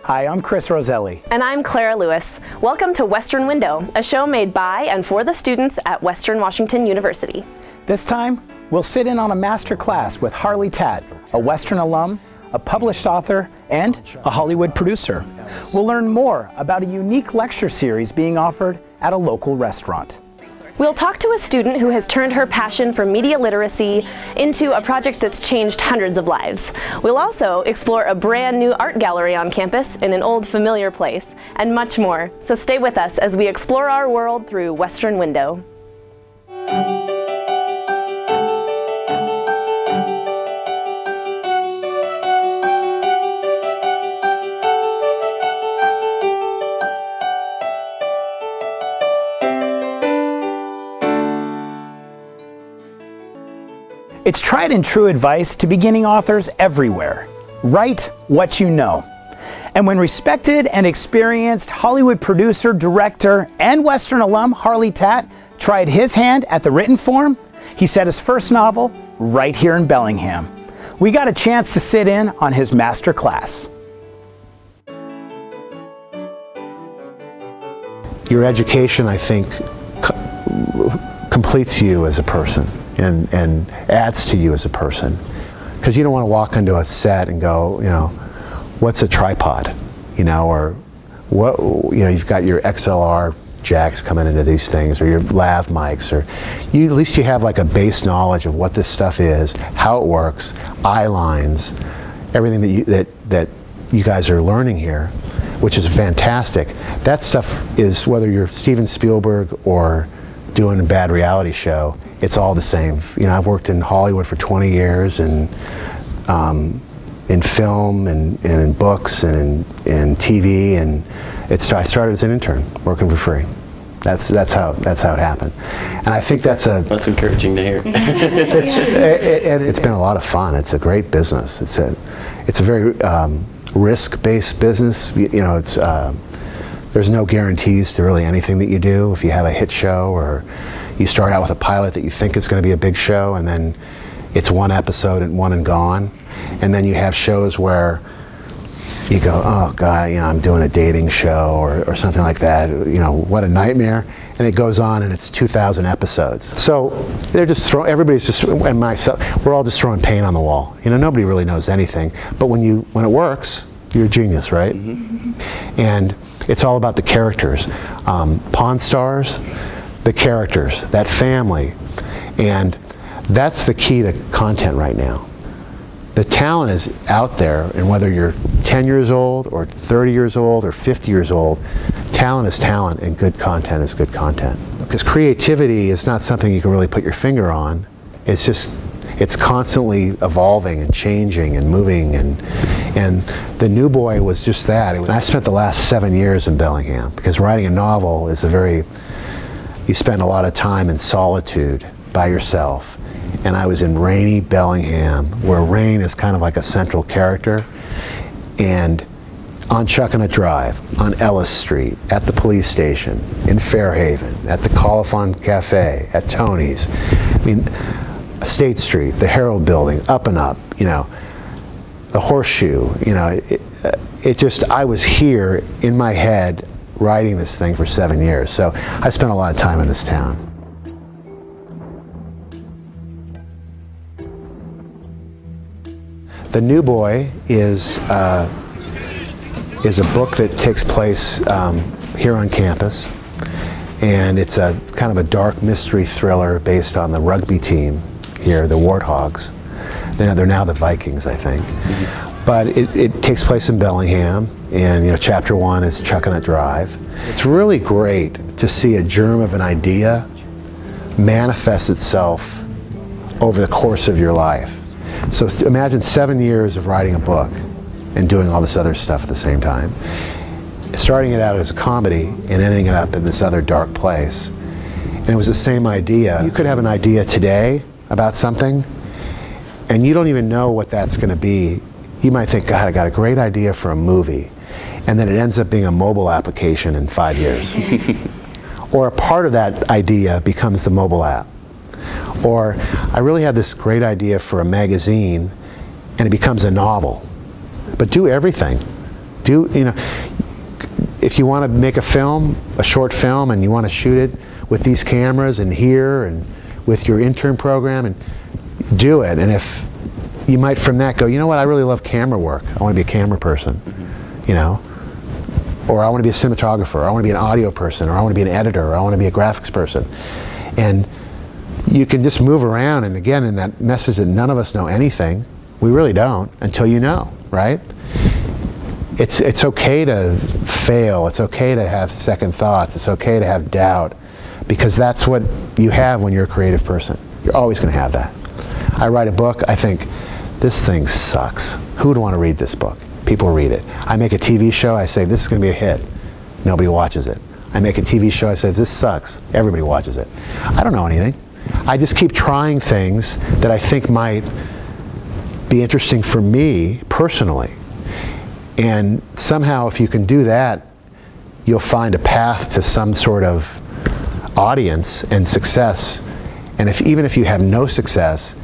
Hi, I'm Chris Roselli. And I'm Clara Lewis. Welcome to Western Window, a show made by and for the students at Western Washington University. This time, we'll sit in on a master class with Harley Tat, a Western alum, a published author, and a Hollywood producer. We'll learn more about a unique lecture series being offered at a local restaurant. We'll talk to a student who has turned her passion for media literacy into a project that's changed hundreds of lives. We'll also explore a brand new art gallery on campus in an old familiar place, and much more. So stay with us as we explore our world through Western Window. It's tried and true advice to beginning authors everywhere. Write what you know. And when respected and experienced Hollywood producer, director, and Western alum Harley Tat tried his hand at the written form, he set his first novel right here in Bellingham. We got a chance to sit in on his master class. Your education, I think, completes you as a person. And adds to you as a person. Because you don't want to walk into a set and go, you know, what's a tripod? You know, or what, you know, you've got your XLR jacks coming into these things, or your lav mics, or at least you have like a base knowledge of what this stuff is, how it works, eye lines, everything that you guys are learning here, which is fantastic. That stuff is, whether you're Steven Spielberg or doing a bad reality show, it's all the same. You know, I've worked in Hollywood for 20 years, and in film, and in books, and in TV, and I started as an intern, working for free. That's how it happened, and I think that's encouraging to hear. It's been a lot of fun. It's a great business. It's a very risk-based business. You know, there's no guarantees to really anything that you do. If you have a hit show, or you start out with a pilot that you think is going to be a big show, and then it's one episode and one and gone. And then you have shows where you go, oh God, you know, I'm doing a dating show or something like that. You know, what a nightmare. And it goes on, and it's 2,000 episodes. So they're just everybody's just, and myself, we're all just throwing paint on the wall. You know, nobody really knows anything. But when it works, you're a genius, right? Mm-hmm. And it's all about the characters. Pawn Stars, the characters, that family. And that's the key to content right now. The talent is out there, and whether you're 10 years old or 30 years old or 50 years old, talent is talent, and good content is good content. Because creativity is not something you can really put your finger on. It's constantly evolving and changing and moving, and The New Boy was just that. I spent the last 7 years in Bellingham, because writing a novel is you spend a lot of time in solitude by yourself. And I was in rainy Bellingham, where rain is kind of like a central character, and on Chuckanut Drive, on Ellis Street, at the police station, in Fairhaven, at the Coliphon Cafe, at Tony's. I mean, State Street, the Herald Building, up and up, you know, the Horseshoe, you know, I was here in my head writing this thing for 7 years. So I spent a lot of time in this town. The New Boy is a book that takes place here on campus, and it's a kind of a dark mystery thriller based on the rugby team here, the Warthogs. They're now the Vikings, I think. Mm-hmm. But it takes place in Bellingham, and you know, chapter 1 is Chuckanut Drive. It's really great to see a germ of an idea manifest itself over the course of your life. So imagine 7 years of writing a book and doing all this other stuff at the same time. Starting it out as a comedy and ending it up in this other dark place. And it was the same idea. You could have an idea today about something, and you don't even know what that's going to be. You might think, God, I got a great idea for a movie, and then it ends up being a mobile application in 5 years. Or a part of that idea becomes the mobile app. Or I really had this great idea for a magazine, and it becomes a novel. But do everything. if you want to make a film, a short film, and you want to shoot it with these cameras and here and with your intern program, and do it. And if you might from that go, you know what, I really love camera work. I want to be a camera person, you know, or I want to be a cinematographer, or I want to be an audio person, or I want to be an editor, or I want to be a graphics person. And you can just move around, and again, in that message that none of us know anything, we really don't until you know, right? It's okay to fail, it's okay to have second thoughts, it's okay to have doubt, because that's what you have when you're a creative person. You're always going to have that. I write a book, I think, this thing sucks. Who would want to read this book? People read it. I make a TV show, I say, this is going to be a hit. Nobody watches it. I make a TV show, I say, this sucks. Everybody watches it. I don't know anything. I just keep trying things that I think might be interesting for me personally. And somehow, if you can do that, you'll find a path to some sort of audience and success. And even if you have no success,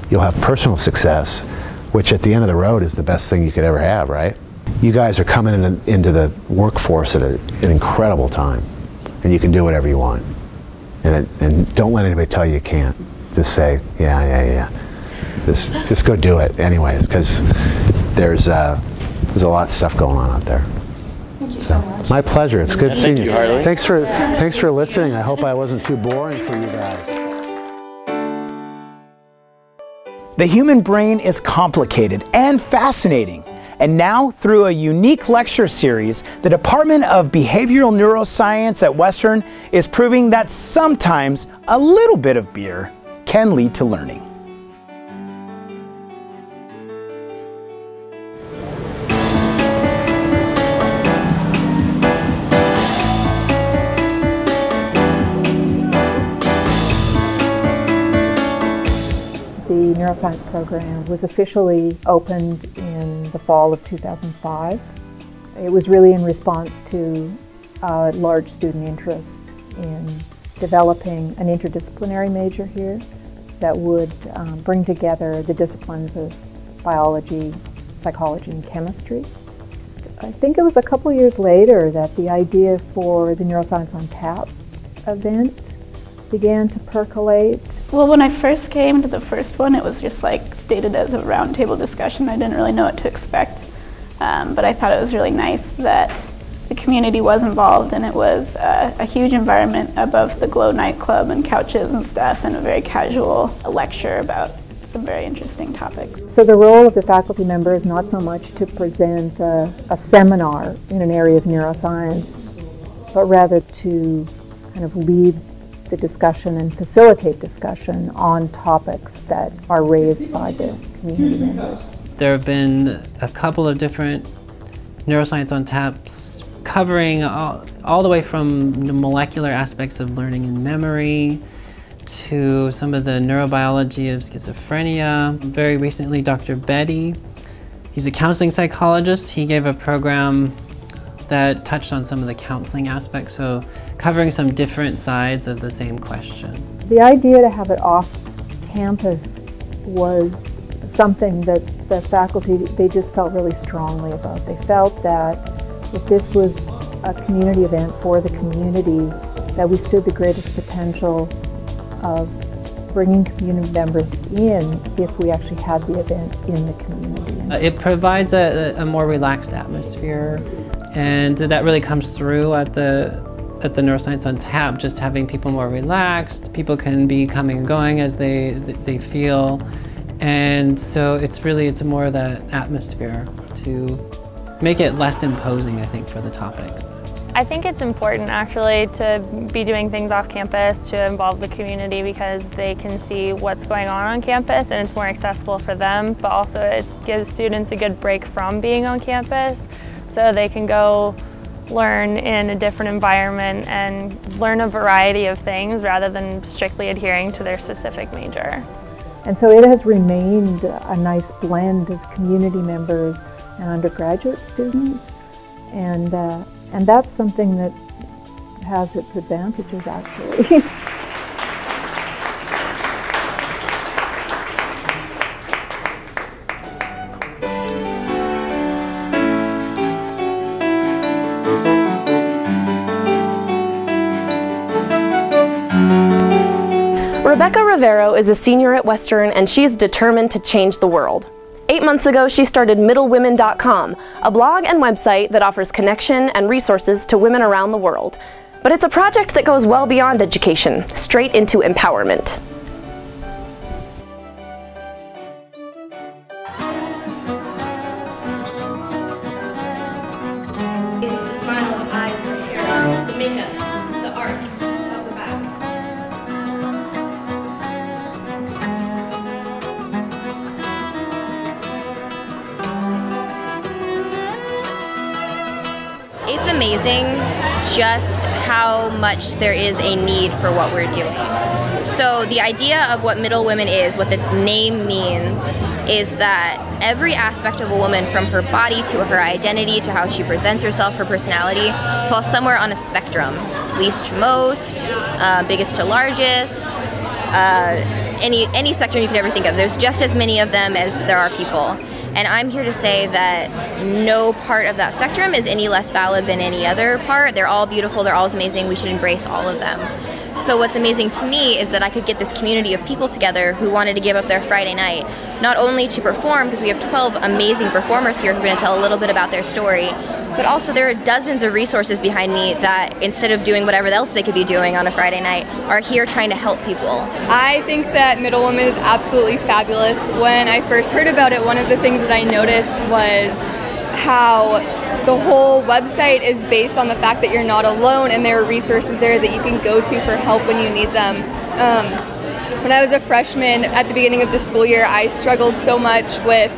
you'll have personal success, which at the end of the road is the best thing you could ever have, right? You guys are coming into the workforce at an incredible time, and you can do whatever you want. And don't let anybody tell you you can't. Just say, yeah. Just go do it anyways, because there's a lot of stuff going on out there. Thank you so much. My pleasure. It's good seeing you. Harley. Thanks for listening. I hope I wasn't too boring for you guys. The human brain is complicated and fascinating. And now, through a unique lecture series, the Department of Behavioral Neuroscience at Western is proving that sometimes a little bit of beer can lead to learning. The neuroscience program was officially opened in the fall of 2005. It was really in response to large student interest in developing an interdisciplinary major here that would bring together the disciplines of biology, psychology, and chemistry. I think it was a couple years later that the idea for the Neuroscience on Tap event began to percolate. Well, when I first came to the first one, it was just like stated as a roundtable discussion. I didn't really know what to expect, but I thought it was really nice that the community was involved, and it was a huge environment above the Glow nightclub and couches and stuff, and a very casual lecture about some very interesting topics. So the role of the faculty member is not so much to present a seminar in an area of neuroscience, but rather to kind of lead the discussion and facilitate discussion on topics that are raised by the community members. There have been a couple of different Neuroscience on Taps covering all the way from the molecular aspects of learning and memory to some of the neurobiology of schizophrenia. Very recently, Dr. Betty, he's a counseling psychologist. He gave a program that touched on some of the counseling aspects, so covering some different sides of the same question. The idea to have it off campus was something that the faculty, they just felt really strongly about. They felt that if this was a community event for the community, that we stood the greatest potential of bringing community members in if we actually had the event in the community. It provides a more relaxed atmosphere, and that really comes through at the Neuroscience on Tap, just having people more relaxed. People can be coming and going as they feel, and so it's more of that atmosphere to make it less imposing, I think, for the topics. I think it's important actually to be doing things off campus to involve the community, because they can see what's going on campus and it's more accessible for them, but also it gives students a good break from being on campus so they can go learn in a different environment and learn a variety of things rather than strictly adhering to their specific major. And so it has remained a nice blend of community members and undergraduate students, and that's something that has its advantages, actually. Rebecca Rivero is a senior at Western, and she's determined to change the world. 8 months ago, she started middlewomen.com, a blog and website that offers connection and resources to women around the world. But it's a project that goes well beyond education, straight into empowerment. The smile of the eyes, the hair, the makeup, the art of the back. It's amazing just how much there is a need for what we're doing. So the idea of what Middle Women is, what the name means, is that every aspect of a woman, from her body to her identity to how she presents herself, her personality, falls somewhere on a spectrum. Least to most, biggest to largest, any spectrum you could ever think of. There's just as many of them as there are people. And I'm here to say that no part of that spectrum is any less valid than any other part. They're all beautiful, they're all amazing, we should embrace all of them. So what's amazing to me is that I could get this community of people together who wanted to give up their Friday night, not only to perform, because we have 12 amazing performers here who are going to tell a little bit about their story, but also there are dozens of resources behind me that, instead of doing whatever else they could be doing on a Friday night, are here trying to help people. I think that Middle Women is absolutely fabulous. When I first heard about it, one of the things that I noticed was how the whole website is based on the fact that you're not alone, and there are resources there that you can go to for help when you need them. When I was a freshman at the beginning of the school year, I struggled so much with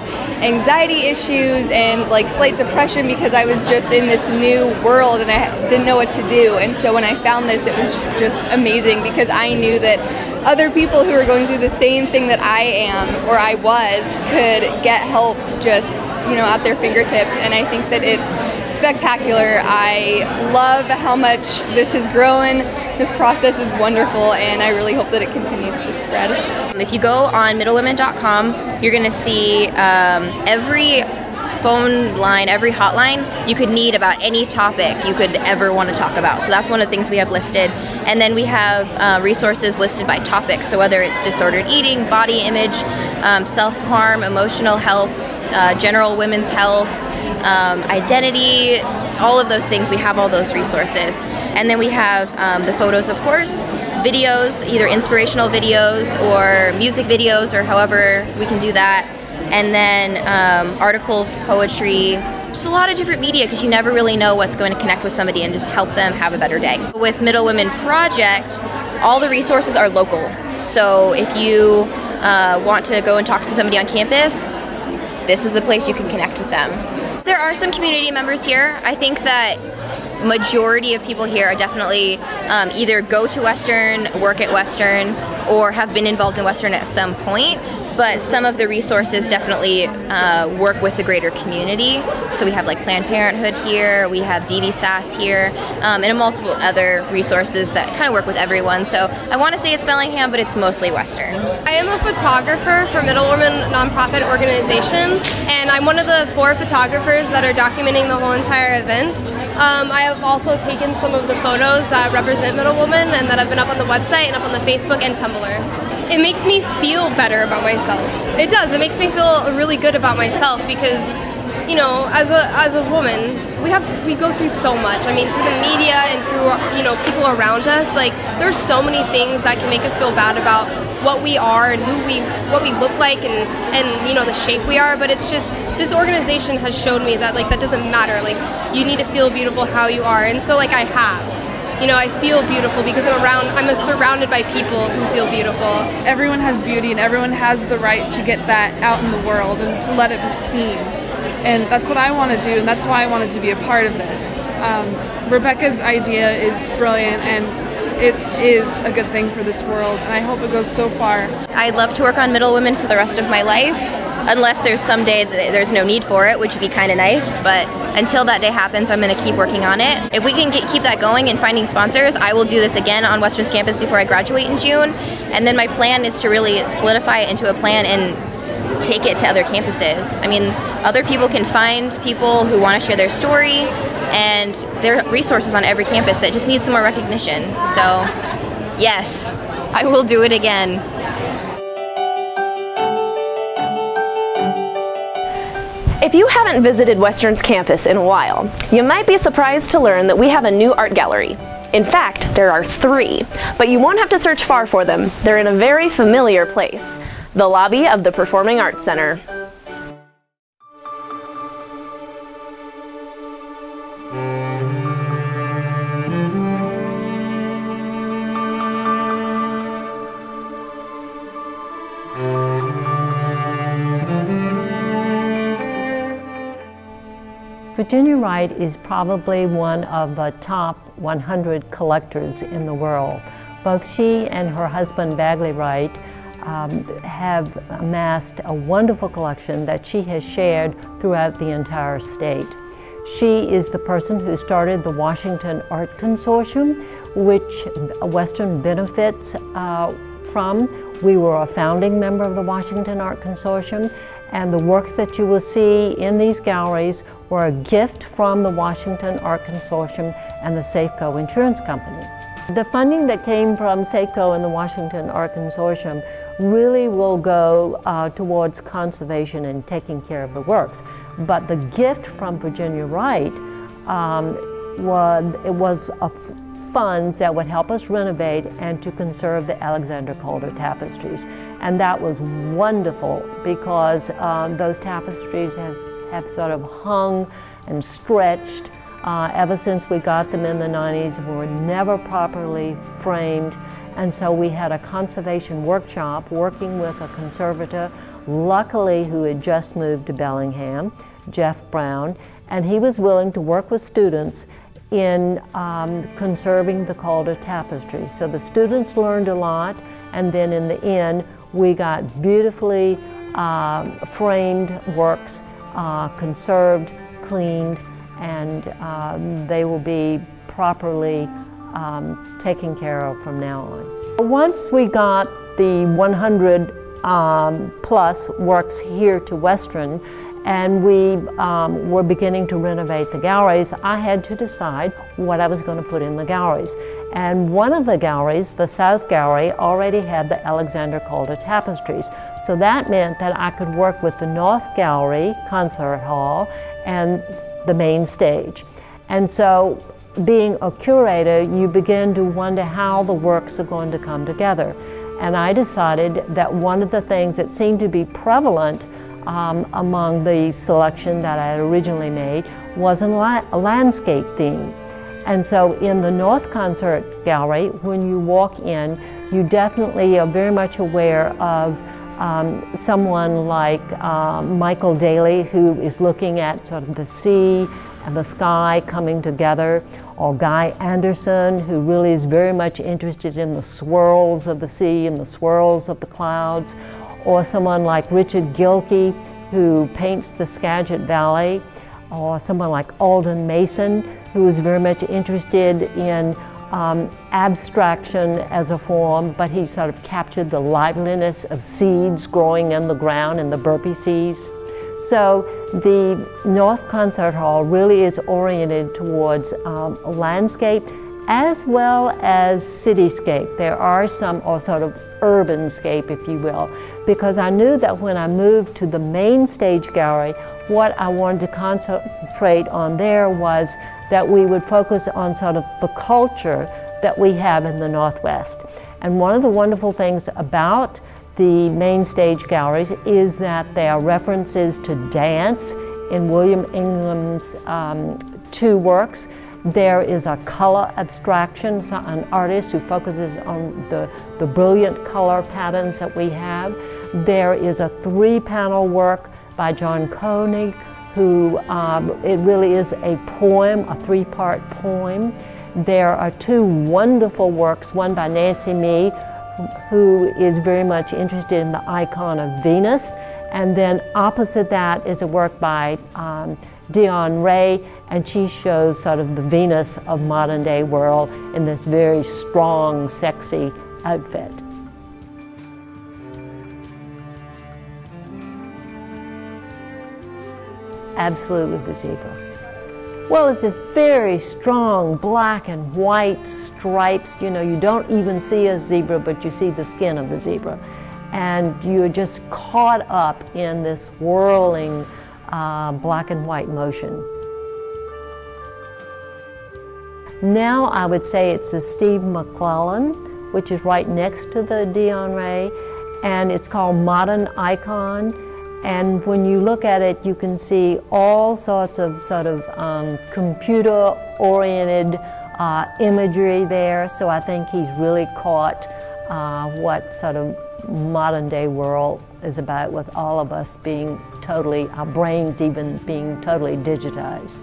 anxiety issues and like slight depression because I was just in this new world and I didn't know what to do. And so when I found this, it was just amazing because I knew that other people who are going through the same thing that I am or I was could get help just, you know, at their fingertips. And I think that it's spectacular. I love how much this has grown. This process is wonderful, and I really hope that it continues to spread. If you go on middlewomen.com, you're going to see every phone line, every hotline you could need about any topic you could ever want to talk about. So that's one of the things we have listed. And then we have resources listed by topic. So whether it's disordered eating, body image, self-harm, emotional health, general women's health, identity, all of those things, we have all those resources. And then we have the photos, of course, videos, either inspirational videos or music videos or however we can do that. And then articles, poetry, just a lot of different media because you never really know what's going to connect with somebody and just help them have a better day. With Middle Women Project, all the resources are local. So if you want to go and talk to somebody on campus, this is the place you can connect with them. There are some community members here. I think that majority of people here are definitely either go to Western, work at Western, or have been involved in Western at some point. But some of the resources definitely work with the greater community. So we have like Planned Parenthood here, we have DVSAS here, and multiple other resources that kind of work with everyone. So I want to say it's Bellingham, but it's mostly Western. I am a photographer for Middle Women nonprofit organization, and I'm one of the 4 photographers that are documenting the whole entire event. I have also taken some of the photos that represent Middle Women and that have been up on the website and up on the Facebook and Tumblr. It makes me feel better about myself. It does. It makes me feel really good about myself because, you know, as a woman, we go through so much. I mean, through the media and through, you know, people around us. Like, there's so many things that can make us feel bad about what we are and what we look like and you know, the shape we are. But it's just, this organization has showed me that like that doesn't matter. Like, you need to feel beautiful how you are, and so like I have. You know, I feel beautiful because I'm surrounded by people who feel beautiful. Everyone has beauty and everyone has the right to get that out in the world and to let it be seen. And that's what I want to do, and that's why I wanted to be a part of this. Rebecca's idea is brilliant, and it is a good thing for this world, and I hope it goes so far. I'd love to work on Middle Women for the rest of my life, unless there's some day that there's no need for it, which would be kind of nice, but until that day happens, I'm going to keep working on it. If we can keep that going and finding sponsors, I will do this again on Western's campus before I graduate in June, and then my plan is to really solidify it into a plan and take it to other campuses. I mean, other people can find people who want to share their story, and there are resources on every campus that just need some more recognition. So, yes. I will do it again. If you haven't visited Western's campus in a while, you might be surprised to learn that we have a new art gallery. In fact, there are 3, but you won't have to search far for them. They're in a very familiar place, the lobby of the Performing Arts Center. Virginia Wright is probably one of the top 100 collectors in the world. Both she and her husband Bagley Wright have amassed a wonderful collection that she has shared throughout the entire state. She is the person who started the Washington Art Consortium, which Western benefits from. We were a founding member of the Washington Art Consortium, and the works that you will see in these galleries were a gift from the Washington Art Consortium and the Safeco Insurance Company. The funding that came from Safeco and the Washington Art Consortium really will go towards conservation and taking care of the works. But the gift from Virginia Wright was funds that would help us renovate and to conserve the Alexander Calder tapestries. And that was wonderful because those tapestries have sort of hung and stretched ever since we got them in the 90s, were never properly framed. And so we had a conservation workshop working with a conservator, luckily who had just moved to Bellingham, Jeff Brown, and he was willing to work with students in conserving the Calder tapestries. So the students learned a lot, and then in the end, we got beautifully framed works, conserved, cleaned, and they will be properly taken care of from now on. Once we got the 100 plus works here to Western, and we were beginning to renovate the galleries, I had to decide what I was going to put in the galleries. And one of the galleries, the South Gallery, already had the Alexander Calder tapestries. So that meant that I could work with the North Gallery, Concert Hall, and the main stage. And so being a curator, you begin to wonder how the works are going to come together. And I decided that one of the things that seemed to be prevalent among the selection that I had originally made was a landscape theme. And so in the North Concert Gallery, when you walk in, you definitely are very much aware of someone like Michael Daly, who is looking at sort of the sea and the sky coming together, or Guy Anderson, who really is very much interested in the swirls of the sea and the swirls of the clouds, or someone like Richard Gilkey, who paints the Skagit Valley, or someone like Alden Mason, who is very much interested in abstraction as a form, but he sort of captured the liveliness of seeds growing in the ground in the Burpee Seas. So the North Concert Hall really is oriented towards landscape as well as cityscape. There are some, or sort of urbanscape, if you will, because I knew that when I moved to the main stage gallery, what I wanted to concentrate on there was that we would focus on sort of the culture that we have in the Northwest. And one of the wonderful things about the main stage galleries is that there are references to dance in William Ingham's 2 works. There is a color abstraction, an artist who focuses on the brilliant color patterns that we have. There is a 3-panel work by John Koenig, who it really is a poem, a 3-part poem. There are 2 wonderful works, one by Nancy Mee, who is very much interested in the icon of Venus, and then opposite that is a work by Dion Ray, and she shows sort of the Venus of modern day world in this very strong, sexy outfit. Absolutely the zebra. Well, it's this very strong black and white stripes. You know, you don't even see a zebra, but you see the skin of the zebra. And you're just caught up in this whirling black and white motion. Now I would say it's the Steve McClellan, which is right next to the Dion Ray, and it's called Modern Icon. And when you look at it, you can see all sorts of computer-oriented imagery there. So I think he's really caught what sort of modern-day world is about, with all of us being totally, our brains even being totally digitized.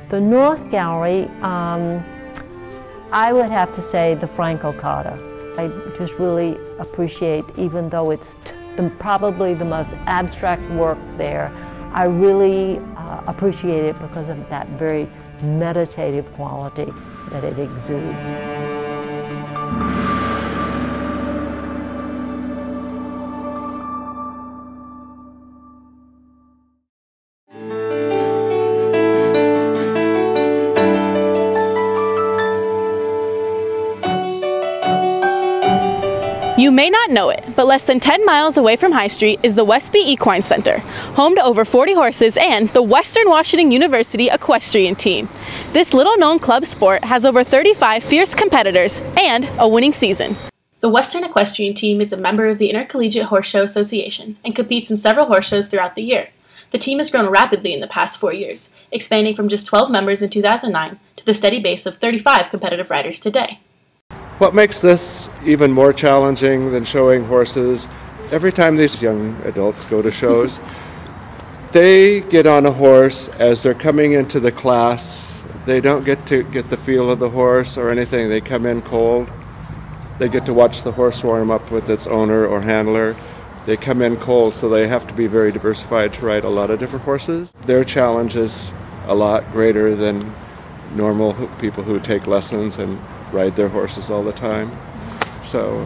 The North Gallery, I would have to say the Franco Carter. I just really appreciate, even though it's probably the most abstract work there, I really appreciate it because of that very meditative quality that it exudes. You may not know it, but less than 10 miles away from High Street is the Westby Equine Center, home to over 40 horses and the Western Washington University Equestrian team. This little-known club sport has over 35 fierce competitors and a winning season. The Western Equestrian team is a member of the Intercollegiate Horse Show Association and competes in several horse shows throughout the year. The team has grown rapidly in the past 4 years, expanding from just 12 members in 2009 to the steady base of 35 competitive riders today. What makes this even more challenging than showing horses, every time these young adults go to shows, they get on a horse as they're coming into the class. They don't get to get the feel of the horse or anything. They come in cold. They get to watch the horse warm up with its owner or handler. They come in cold, so they have to be very diversified to ride a lot of different horses. Their challenge is a lot greater than normal people who take lessons and ride their horses all the time. So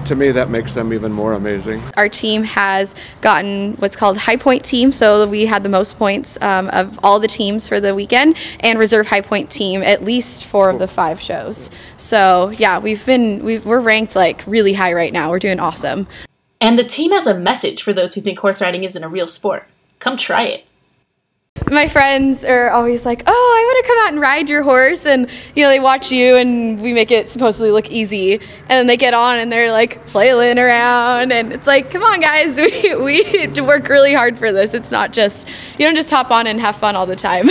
to me, that makes them even more amazing. Our team has gotten what's called High Point Team, so we had the most points of all the teams for the weekend, and Reserve High Point Team at least 4 of the 5 shows. So yeah, we're ranked like really high right now. We're doing awesome. And the team has a message for those who think horse riding isn't a real sport. Come try it. My friends are always like, oh, I want to come out and ride your horse, and you know, they watch you and we make it supposedly look easy, and then they get on and they're like flailing around, and it's like, come on guys, we work really hard for this. It's not just, you don't just hop on and have fun all the time.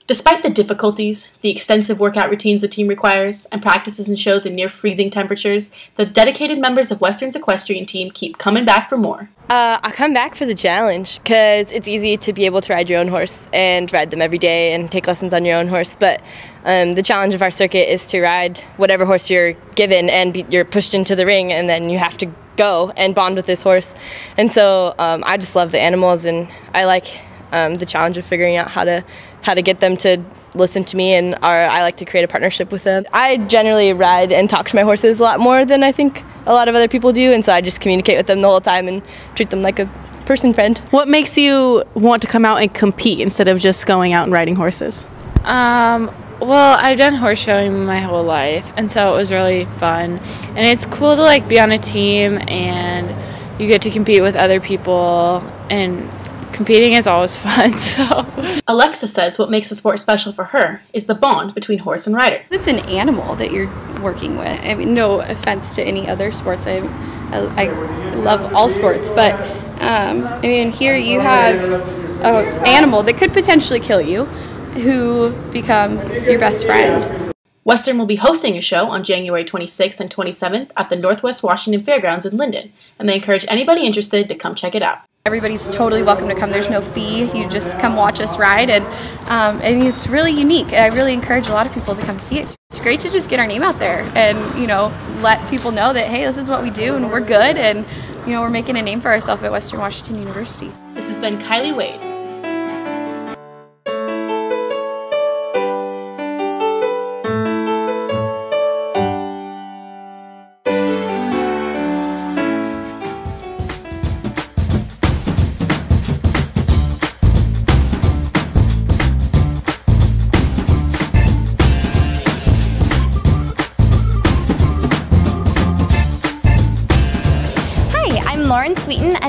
Despite the difficulties, the extensive workout routines the team requires, and practices and shows in near freezing temperatures, the dedicated members of Western's equestrian team keep coming back for more. I come back for the challenge because it's easy to be able to ride your own horse and ride them every day and take lessons on your own horse, but the challenge of our circuit is to ride whatever horse you're given, and you're pushed into the ring, and then you have to go and bond with this horse. And so I just love the animals, and I like the challenge of figuring out how to get them to listen to me, and I like to create a partnership with them. I generally ride and talk to my horses a lot more than I think a lot of other people do, and so I just communicate with them the whole time and treat them like a person friend. What makes you want to come out and compete instead of just going out and riding horses? Well, I've done horse showing my whole life, and so it was really fun. And it's cool to like be on a team, and you get to compete with other people, and competing is always fun. So Alexa says what makes the sport special for her is the bond between horse and rider. It's an animal that you're working with. I mean, no offense to any other sports. I love all sports, but I mean, here you have an animal that could potentially kill you, who becomes your best friend. Western will be hosting a show on January 26th and 27th at the Northwest Washington Fairgrounds in Linden, and they encourage anybody interested to come check it out. Everybody's totally welcome to come. There's no fee. You just come watch us ride, and I mean, it's really unique. I really encourage a lot of people to come see it. It's great to just get our name out there and, you know, let people know that, hey, this is what we do and we're good, and, you know, we're making a name for ourselves at Western Washington University. This has been Kylie Wade.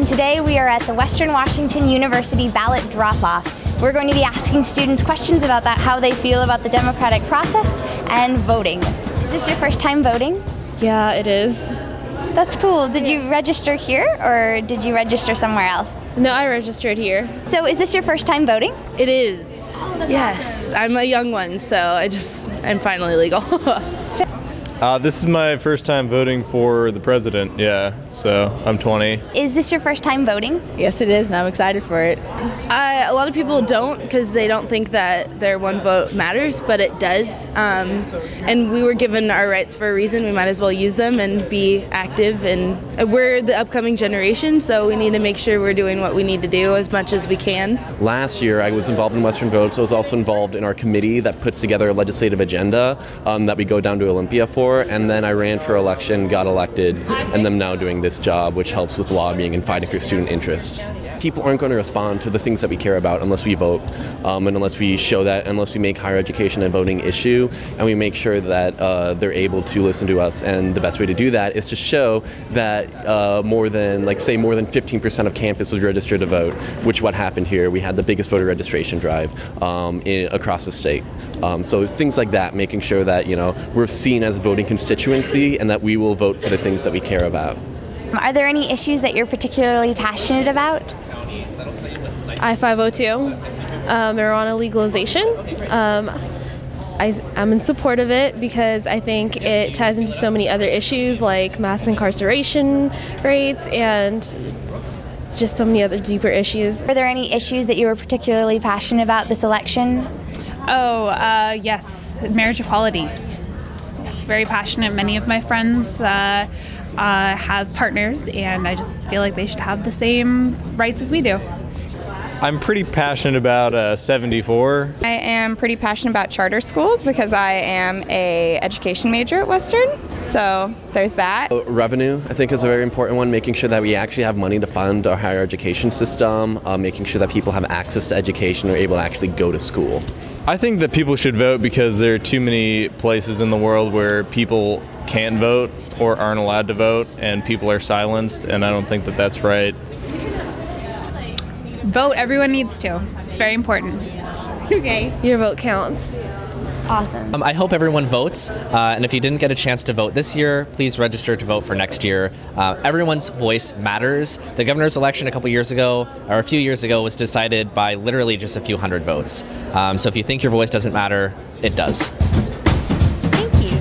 and today we are at the Western Washington University ballot drop-off. We're going to be asking students questions about that, how they feel about the democratic process and voting. Is this your first time voting? Yeah, it is. That's cool. Did you register here or did you register somewhere else? No, I registered here. So is this your first time voting? It is. Oh, that's yes, awesome. I'm a young one, so I'm finally legal. This is my first time voting for the president, yeah, so I'm 20. Is this your first time voting? Yes, it is, and I'm excited for it. A lot of people don't because they don't think that their one vote matters, but it does. And we were given our rights for a reason. We might as well use them and be active. And we're the upcoming generation, so we need to make sure we're doing what we need to do as much as we can. Last year, I was involved in Western Votes. I was also involved in our committee that puts together a legislative agenda that we go down to Olympia for. And then I ran for election, got elected, and I'm now doing this job, which helps with lobbying and fighting for student interests. People aren't going to respond to the things that we care about unless we vote, and unless we show that, unless we make higher education a voting issue, and we make sure that they're able to listen to us. And the best way to do that is to show that more than 15% of campus was registered to vote, which what happened here. We had the biggest voter registration drive across the state. So things like that, making sure that we're seen as a voting constituency and that we will vote for the things that we care about. Are there any issues that you're particularly passionate about? I-502, marijuana legalization. I'm in support of it because I think it ties into so many other issues like mass incarceration rates and just so many other deeper issues. Are there any issues that you were particularly passionate about this election? Oh, yes, marriage equality. It's very passionate. Many of my friends have partners, and I just feel like they should have the same rights as we do. I'm pretty passionate about 74. I am pretty passionate about charter schools because I am an education major at Western, so there's that. Revenue, I think, is a very important one, making sure that we actually have money to fund our higher education system, making sure that people have access to education or are able to actually go to school. I think that people should vote because there are too many places in the world where people can't vote or aren't allowed to vote and people are silenced, and I don't think that that's right. Vote, everyone needs to. It's very important. Okay. Your vote counts. Awesome. I hope everyone votes, and if you didn't get a chance to vote this year, please register to vote for next year. Everyone's voice matters. The governor's election a few years ago, was decided by literally just a few hundred votes. So if you think your voice doesn't matter, it does. Thank you.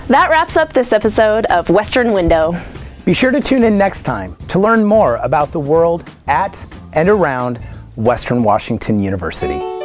That wraps up this episode of Western Window. Be sure to tune in next time to learn more about the world at and around Western Washington University.